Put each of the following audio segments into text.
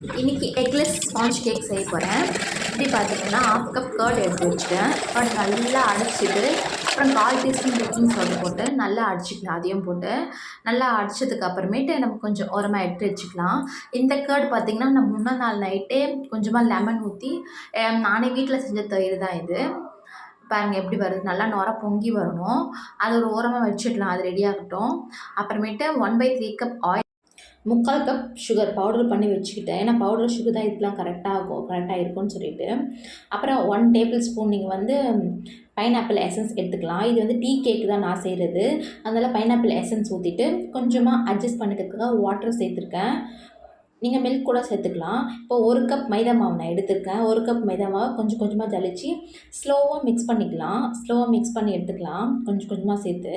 இன்றைக்கி eggless sponge cake செய்ய போகிறேன். இப்படி பார்த்தீங்கன்னா 1/2 கப் கர்ட் எடுத்து வச்சுட்டேன். கர்ட் நல்லா அடிச்சுட்டு அப்புறம் 1/4 டீஸ்பூன் பேக்கிங் சோடா போட்டு நல்லா அடிச்சுக்கலாம். அதையும் போட்டு நல்லா அடித்ததுக்கு அப்புறமேட்டு நம்ம கொஞ்சம் ஓரமாக எடுத்து வச்சுக்கலாம். இந்த கர்ட் பார்த்திங்கன்னா நான் முன்னா நாள் நைட்டே கொஞ்சமாக லெமன் ஊற்றி நானே வீட்டில் செஞ்ச தயிர் தான் இது. பாருங்கள் எப்படி வருது, நல்லா நுர பொங்கி வரணும். அது ஒரு ஓரமாக வச்சுக்கலாம், அது ரெடி ஆகட்டும். அப்புறமேட்டு 1/3 cup oil, 3/4 cup sugar powder பண்ணி வச்சுக்கிட்டேன். ஏன்னா பவுடர் சுகர் தான் இதுக்கெலாம் கரெக்டாக இருக்கும்னு சொல்லிட்டு. அப்புறம் 1 டேபிள் ஸ்பூன் நீங்கள் வந்து பைனாப்பிள் எசன்ஸ் எடுத்துக்கலாம். இது வந்து டீ கேக்கு தான் நான் செய்கிறது. அதனால் பைனாப்பிள் எசன்ஸ் ஊற்றிட்டு கொஞ்சமாக அட்ஜஸ்ட் பண்ணிக்கிறதுக்காக வாட்டர் சேர்த்துருக்கேன். நீங்கள் மில்க் கூட சேர்த்துக்கலாம். இப்போ 1 கப் மைதா மாவு நான் எடுத்துருக்கேன். 1 கப் மைதா மாவு கொஞ்சம் கொஞ்சமாக ஜலிச்சு ஸ்லோவாக மிக்ஸ் பண்ணிக்கலாம். ஸ்லோவாக மிக்ஸ் பண்ணி எடுத்துக்கலாம். கொஞ்சம் கொஞ்சமாக சேர்த்து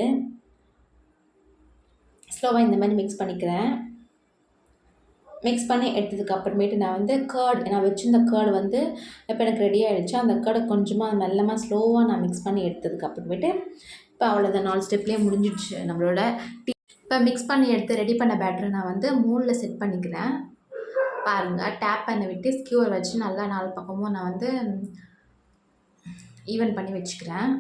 ஸ்லோவாக இந்த மாதிரி மிக்ஸ் பண்ணிக்கிறேன். மிக்ஸ் பண்ணி எடுத்ததுக்கு அப்புறமேட்டு நான் வந்து நான் வச்சுருந்த கேர்டு வந்து இப்போ எனக்கு ரெடி ஆகிடுச்சு. அந்த கேர்டை கொஞ்சமாக மெல்லமாக ஸ்லோவாக நான் மிக்ஸ் பண்ணி எடுத்ததுக்கு அப்புறமேட்டு இப்போ அவ்வளோதான், 4 ஸ்டெப்லேயே முடிஞ்சிடுச்சு நம்மளோட டீ. இப்போ மிக்ஸ் பண்ணி எடுத்து ரெடி பண்ண பேட்டரை நான் வந்து 3ல் செட் பண்ணிக்கிறேன். பாருங்கள், டேப் பண்ண விட்டு ஸ்கியூர் வச்சு நல்லா 4 பக்கமும் நான் வந்து ஈவன் பண்ணி வச்சுக்கிறேன்.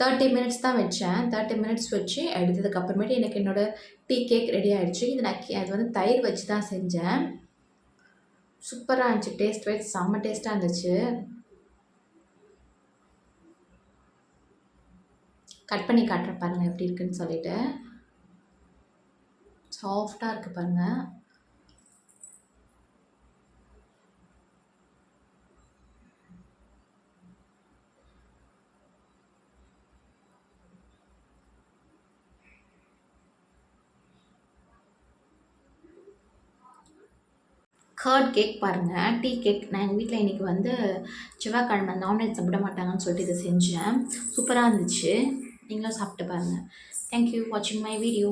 30 மினிட்ஸ் தான் வச்சேன். 30 மினிட்ஸ் வச்சு எடுத்ததுக்கு அப்புறமேட்டு எனக்கு என்னோடய டீ கேக் ரெடி ஆகிடுச்சு. அது வந்து தயிர் வச்சு தான் செஞ்சேன். சூப்பராக இருந்துச்சு. டேஸ்ட் வைஸ் செம்ம டேஸ்ட்டாக இருந்துச்சு. கட் பண்ணி காட்டுறேன் பாருங்கள் எப்படி இருக்குன்னு சொல்லிட்டு. சாஃப்டாக இருக்குது பாருங்கள். கர்ட் கேக் பாருங்கள், டீ கேக். நான் எங்கள் வீட்டில் இன்றைக்கி வந்து செவ்வாய்க்கிழமை நான்வெஜ் சாப்பிட மாட்டாங்கன்னு சொல்லிட்டு இதை செஞ்சேன். சூப்பராக இருந்துச்சு. நீங்களும் சாப்பிட்டு பாருங்கள். தேங்க்யூ வாட்சிங் மை வீடியோ.